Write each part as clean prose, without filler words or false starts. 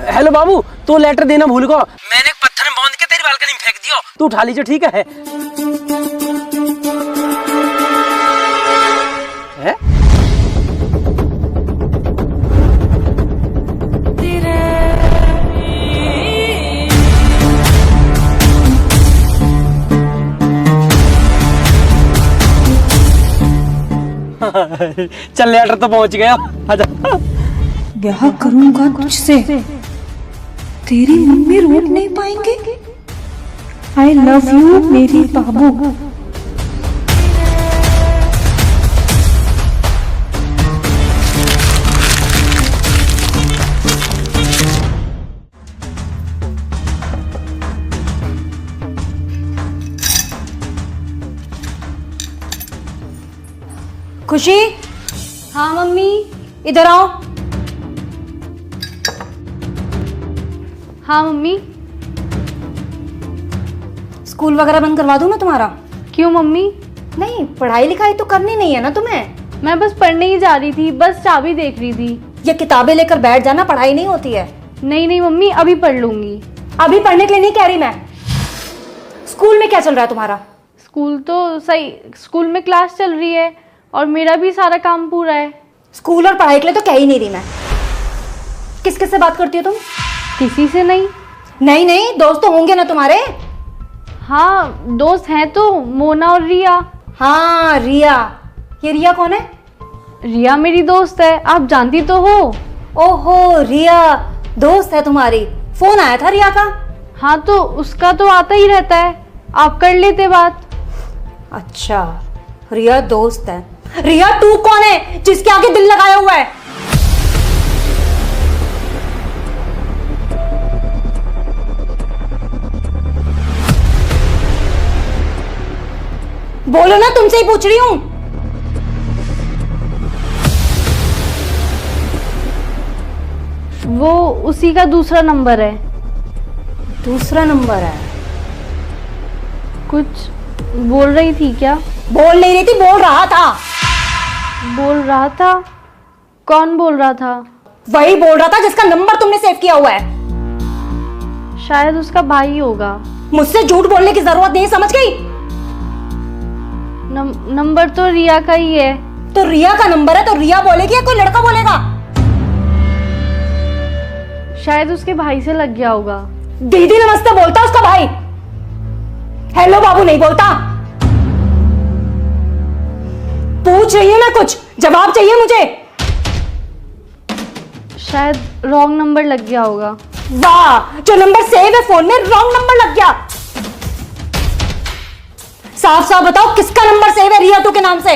Hello बाबू, तू letter देना भूल गो। मैंने एक पत्थर में बांध के तेरी बालकनी में फेंक दियो, तू उठा लीजिए, ठीक है? चल लेटर तो पहुंच गया, आजा। ब्याह करूंगा तुझसे, तेरी मम्मी रोक नहीं पाएंगे। आई लव यू मेरी बाबू। खुशी, हाँ मम्मी, इधर आओ। हाँ मम्मी। स्कूल वगैरह बंद करवा दूं मैं तुम्हारा? क्यों मम्मी? नहीं, पढ़ाई लिखाई तो करनी नहीं है ना तुम्हें? मैं बस पढ़ने ही जा रही थी, बस चाबी देख रही थी। ये किताबें लेकर बैठ जाना, पढ़ाई नहीं होती है। नहीं नहीं मम्मी, अभी पढ़ लूंगी। अभी पढ़ने के लिए नहीं कह रही मैं। स्कूल में क्या चल रहा है तुम्हारा? स्कूल तो सही, स्कूल में क्लास चल रही है और मेरा भी सारा काम पूरा है। स्कूल और पढ़ाई के लिए तो कह ही नहीं रही मैं। किस किस से बात करती हो तुम? किसी से नहीं। नहीं नहीं, दोस्त तो होंगे ना तुम्हारे? हाँ दोस्त हैं तो, मोना और रिया। हाँ रिया। ये रिया कौन है? रिया मेरी दोस्त है, आप जानती तो हो। ओहो, रिया दोस्त है तुम्हारी। फोन आया था रिया का? हाँ तो उसका तो आता ही रहता है, आप कर लेते बात। अच्छा, रिया दोस्त है। रिया तू कौन है जिसके आगे दिल लगाया हुआ है? बोलो ना, तुमसे ही पूछ रही हूं। वो उसी का दूसरा नंबर है। दूसरा नंबर है? कुछ बोल रही थी क्या? बोल नहीं रही थी, बोल रहा था। बोल रहा था? कौन बोल रहा था? वही बोल रहा था जिसका नंबर तुमने सेव किया हुआ है। शायद उसका भाई होगा। मुझसे झूठ बोलने की जरूरत नहीं, समझ गई? नंबर तो रिया का ही है। तो रिया का नंबर है तो रिया बोलेगी या कोई लड़का बोलेगा? शायद उसके भाई से लग गया होगा। दीदी नमस्ते बोलता उसका भाई, हेलो बाबू नहीं बोलता। पूछ रही हूं मैं, कुछ जवाब चाहिए मुझे। शायद रॉन्ग नंबर लग गया होगा। वाह, जो नंबर सेव है फोन में रॉन्ग नंबर लग गया। साफ साफ बताओ किसका नंबर सेव है रिया तू के नाम से?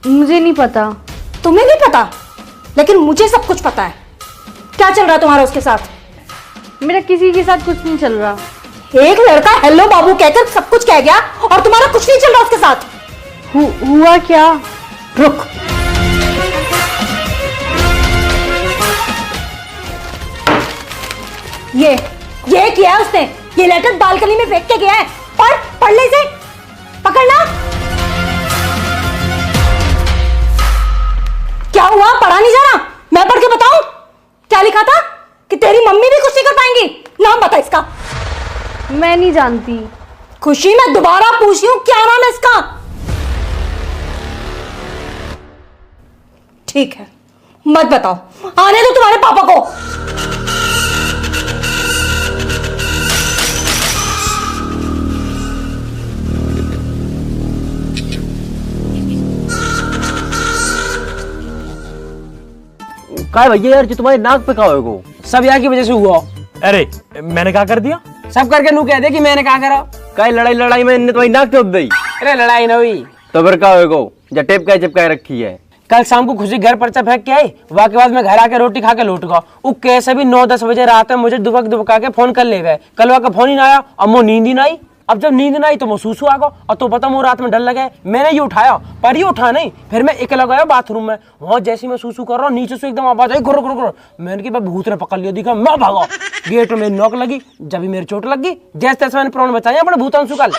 मुझे नहीं पता। तुम्हें नहीं पता? लेकिन मुझे सब कुछ पता है। क्या चल रहा है तुम्हारा उसके साथ? मेरा किसी के साथ कुछ नहीं चल रहा। एक लड़का हेलो बाबू कहकर सब कुछ कह गया और तुम्हारा कुछ नहीं चल रहा उसके साथ। हुआ क्या? रुक, ये किया है उसने। ये लेटर बालकनी में फेंक के गया है। पढ़ ले इसे, पकड़ना। क्या हुआ, पढ़ा नहीं जा रहा? मैं पढ़ के बताऊं क्या लिखा था? कि तेरी मम्मी भी कुछ नहीं कर पाएंगी। नाम बता इसका। मैं नहीं जानती। खुशी, मैं दोबारा पूछ रही हूं, क्या नाम है इसका? ठीक है, मत बताओ, आने दो तुम्हारे पापा को। काय भैया यार, जो तुम्हारे नाक पे कहा हो सब यहाँ की वजह से हुआ। अरे मैंने क्या कर दिया? सब करके नू कह दे कि मैंने क्या करा। काय लड़ाई में इनने तुम्हारी नाक तोड़ दी। अरे लड़ाई ना हुई तो फिर क्या होगा? जब टेप का चिपका रखी है। कल शाम को खुशी घर पर्चा फेंक के आई, वहाँ के बाद मैं घर आके रोटी खा के लौट गया। वो कैसे भी 9-10 बजे रात में मुझे दुबका के फोन कर ले गए। कल वहाँ का फोन ही ना आया और मुझे नींद ही ना आई। अब जब नींद ना आई तो मैं सूसू आ गया और तो पता मुझे रात में डर लगे। मैंने ये उठाया पर ये उठा नहीं। फिर मैं अकेला गया बाथरूम में। वहाँ जैसे मैं सूसू कर रहा हूँ नीचे से एकदम आवाज आई, गुर गुर गुर। मैंने कि भूत ने पकड़ लिया, दिखा मैं भागा। गेट में नॉक लगी, जब मेरी चोट लग गई। जैसे तैसे मैंने प्राण बचाया अपने भूतांशु कल।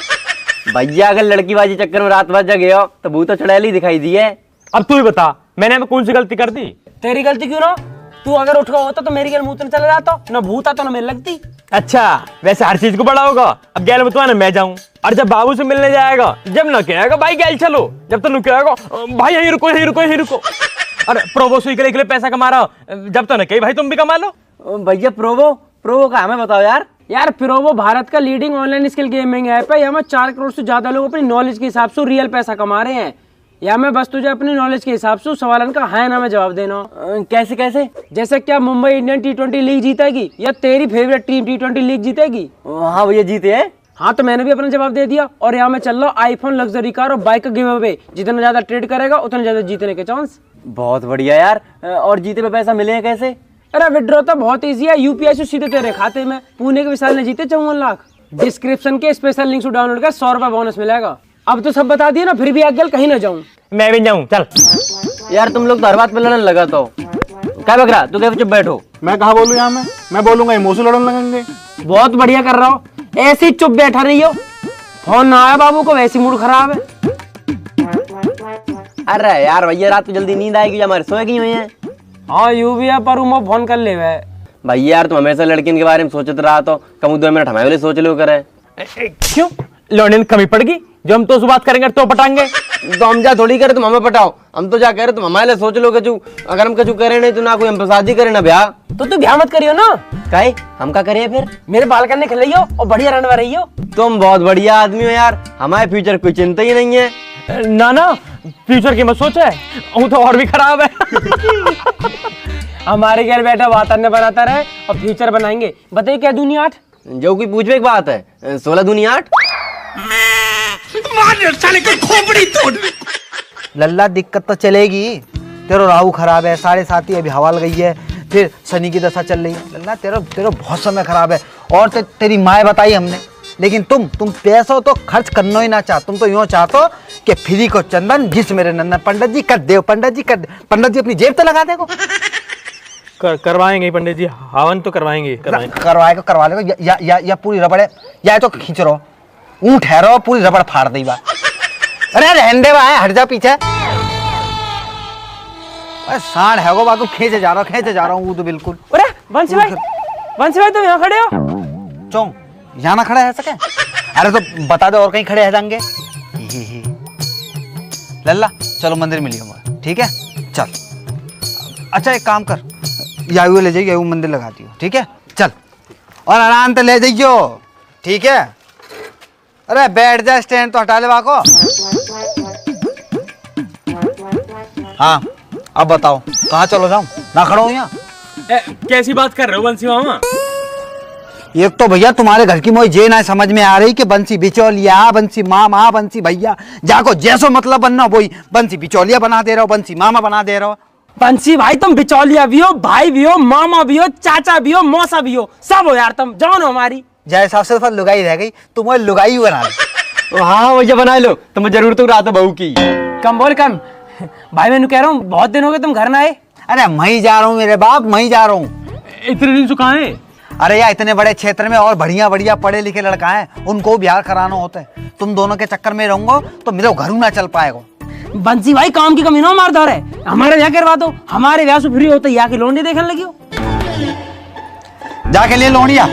भैया अगर लड़की बाजी चक्कर में रात भर जगे हो तो भूत चुड़ैल ही दिखाई दी है। अब तू ही बता, मैंने कौन सी गलती कर दी? तेरी गलती क्यों ना? तू अगर उठ गया होता तो मेरी गैल मुंह तो चला जाता, न भूत आता न मेरे लगती। अच्छा वैसे हर चीज को बड़ा होगा, अब गैल में तो आना मैं जाऊं, और जब बाबू से मिलने जाएगा जब न कहेगा भाई गैल चलो, जब तो कहेगा भाई यहीं रुको यहीं रुको यहीं रुको। अरे प्रोबो सुई के लिए पैसा कमा रहा हो, जब तो न कही भाई तुम भी कमा लो। भैया प्रोवो का हमें बताओ यार। यार प्रोवो भारत का leading online skill gaming app है। यहाँ में 4 करोड़ से ज्यादा लोग अपनी नॉलेज के हिसाब से रियल पैसा कमा रहे हैं। या मैं बस तुझे अपनी नॉलेज के हिसाब से सवालन का हाँ ना में जवाब देना। कैसे कैसे? जैसे क्या मुंबई इंडियन T20 लीग जीतेगी या तेरी फेवरेट टीम T20 लीग जीतेगी? हाँ भैया जीते हैं। हाँ तो मैंने भी अपना जवाब दे दिया। और यहाँ मैं चल रहा आईफोन लग्जरी कार और बाइक का गिव अवे, जितना ज्यादा ट्रेड करेगा उतना ज्यादा जीतने के चांस। बहुत बढ़िया यार। और जीते पे पैसा मिले हैं कैसे? अरे विड्रॉ तो बहुत इजी है, यूपीआई से सीधे तेरे खाते में। पुणे के विशाल ने जीते 54 लाख। डिस्क्रिप्शन के स्पेशल लिंक से डाउनलोड कर 100 रुपए बोनस मिलेगा। अब तो सब बता दिया ना, फिर भी आगे कहीं ना जाऊं। मैं भी जाऊं चल। यार तुम लोग तो हर बात पे लड़ने लगा तो क्या बकरा, तू क्या चुप बैठो। मैं कहा बोलूं यहाँ में, मैं बोलूंगा इमोशन लड़ने लगेंगे। बहुत बढ़िया कर रहा हो, ऐसे ही चुप बैठा रही हो। फोन ना आया बाबू को, वैसे मूड खराब है। अरे यार भैया रात को जल्दी नींद आएगी, हमारे सोए की हुई है। हाँ यू भी है, पर उमा फोन कर ले वे। भैया यार तुम हमेशा लड़कियों के बारे में सोचते रहा तो कम 2 मिनट हमारे लिए सोच लो करे। क्यों लौंडे ने कमी पड़ गई? जो हम तो उस बात करेंगे तो पटाएंगे। तो हम जा थोड़ी करे तुम हमें पटाओ, हम तो जा कह रहे तुम हमारे लिए सोच लो कचू। अगर हम कचू करे नहीं तो ना कोई हम शादी करे ना ब्याह। तो तू ब्याह मत करियो ना। काहे हम का करिए फिर? मेरे बाल करने खिलाइयो और बढ़िया रहने रही हो। तुम बहुत बढ़िया आदमी हो यार, हमारे फ्यूचर कोई चिंता ही नहीं है। ना ना फ्यूचर की मत सोचे, वो तो और भी खराब है। हमारे घर बैठा वातावरण बनाता रहे और फ्यूचर बनाएंगे। बताइए क्या दुनिया 8? जो कोई पूछवे एक बात है, 16 दूनी 8। लल्ला दिक्कत तो चलेगी, तेरा राहु खराब है, 7.5 अभी हवा लग गई है, फिर शनि की दशा चल रही है। लल्ला तेरा बहुत समय खराब है। और तेरी माँ बताई हमने, लेकिन तुम पैसा तो खर्च करना ही ना चाह। तुम तो यूँ चाहते कि फ्री को चंदन जिस मेरे नंदन। पंडित जी कर दे, पंडित जी कर दे। पंडित जी अपनी जेब तो लगा देगो। करवाएंगे पंडित जी, हवन तो करवाएंगे। करवा लेगा या पूरी रबड़ है, या तो खींच रहो ऊँट है रहो पूरी रबड़ फाड़ दी बा। अरे रहने दे बा, हट जा पीछे। अरे सांड है वो बात, खींचे जा रहा हूँ तो बिल्कुल। अरे वंशी भाई तुम यहाँ खड़े हो? चौं यहाँ ना खड़ा है सके? अरे तो बता दो और कहीं खड़े है जाएंगे। लल्ला चलो मंदिर मिलिए, ठीक है चल। अच्छा एक काम कर, यायू ले जाइए, यायू मंदिर लगा दियो, ठीक है चल। और आराम से ले जाइयो, ठीक है। अरे बैठ जा, स्टैंड तो हटा ले बाको। हाँ अब बताओ कहाँ चलो जाऊं, ना खड़ा हूँ यहाँ। कैसी बात कर रहे हो बंसी मामा? एक तो भैया तुम्हारे घर की मोई जे ना समझ में आ रही कि बंसी बिचौलिया, बंसी मामा, बंसी भैया, जाको जैसो मतलब बनना वही बंसी बिचौलिया बना दे रहा हो, बंसी मामा बना दे रहा हो। बंसी भाई तुम बिचौलिया भी हो, भाई भी हो, मामा भी हो, चाचा भी हो, मौसा भी हो, सब हो यार तुम। जान हो हमारी जैसा से लुगाई रह गई, तुम वो लुगाई बना लो। हाँ भैया बना लो, तुम जरूर तो रात बहू की। कम बोल कम। भाई मैं कह रहा हूँ बहुत दिन हो गए तुम घर ना आए। अरे मैं जा रहा हूँ मेरे बाप, मैं जा रहा हूँ। इतने दिन से कहाँ है? अरे यार इतने बड़े क्षेत्र में और बढ़िया पढ़े लिखे लड़का है, उनको ब्याह कराना होता है। तुम दोनों के चक्कर में रहूंगा तो मेरे घर ना चल पाएगा। बंसी भाई काम की कमी ना मार दो रे, हमारे ब्याह करवा दो। हमारे ब्याह से फ्री होते यहाँ की लोंडी देखने लगी हो। जाके लिए लोनिया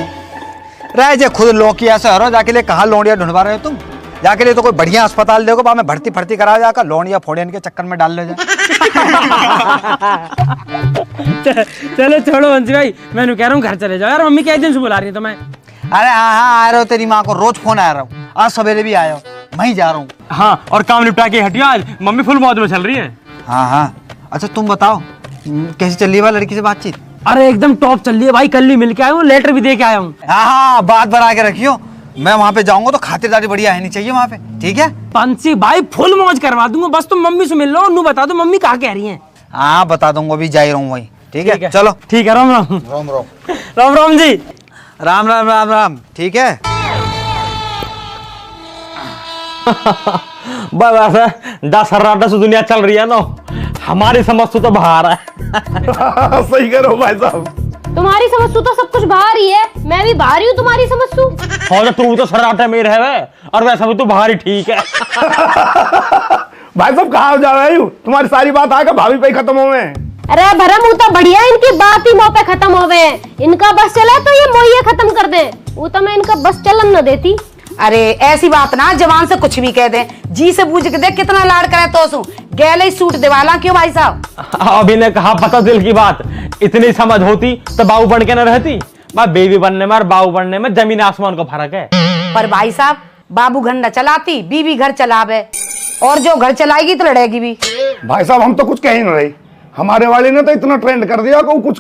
रह जे खुद लोकिया से हरो, जाके लिए कहाँ लोनिया ढूंढवा रहे हो तुम? जाके लिए तो कोई बढ़िया अस्पताल देखो, बाद में भर्ती करा जाकर लोनिया फोड़ियन के चक्कर में डाल ले जाए। चलो छोड़ो बंसी भाई, मैं कह रहा हूँ घर चले जाओ यार। मम्मी क्या दिन से बुला रही है तुम्हें? अरे हाँ आ रहे हो, तेरी माँ को रोज फोन आ रहा हूँ, आज सवेरे भी आया हो, मैं जा रहा हूँ। हाँ और काम निपटा के हटिया, आज मम्मी फुल मौज में चल रही है। हाँ अच्छा तुम बताओ कैसी चल रही है लड़की से बातचीत? अरे एकदम टॉप चल रही है भाई, कल ही मिल के आया हूँ, लेटर भी दे के आया हूँ। हाँ बात बना के रखियो, मैं वहाँ पे जाऊंगा तो खातिरदारी बढ़िया है नहीं चाहिए वहाँ पे, ठीक है? बंसी भाई फुल मौज करवा दूंगा, बस तुम मम्मी से मिल लो, नू बता दो मम्मी कहाँ कह रही है। हाँ बता दूंगा, अभी जा ही रहा हूँ वही, ठीक है चलो। ठीक है, राम राम। राम राम राम राम जी। राम राम राम राम, ठीक है। बस 10 सर्राटा से दुनिया चल रही है ना, हमारी समझ तो बाहर है। सही करो भाई साहब। तुम्हारी समझ तो सब कुछ बाहर ही है, मैं भी बाहर ही हूँ तुम्हारी समझ तू। और तू तो सर्राटे में रहे और वैसा भी तू बाहर ही ठीक है। भाई साहब कहाँ जा रहे हो? तुम्हारी सारी बात आकर भाभी पे खत्म हो में। अरे भरम वो तो बढ़िया, इनकी बात ही मुंह पे खत्म हो गए। इनका बस चला तो ये मोहिए खत्म कर दे, वो तो मैं इनका बस चलन न देती। अरे ऐसी बात ना जवान से कुछ भी कह दे, जी से पूछ के देख कितना लाड़ करे तो सू गैले सूट दिवाला क्यों भाई साहब। अभी ने कहा पता दिल की बात, इतनी समझ होती तो बाबू बन के न रहती। मैं बेबी बनने में और बाबू बनने में जमीन आसमान का फर्क है। पर भाई साहब बाबू घर न चलाती, बीवी घर चलावे, और जो घर चलाएगी तो लड़ेगी भी। भाई साहब हम तो कुछ कह ही नहीं रही, हमारे वाले ने तो इतना ट्रेंड कर दिया कि वो कुछ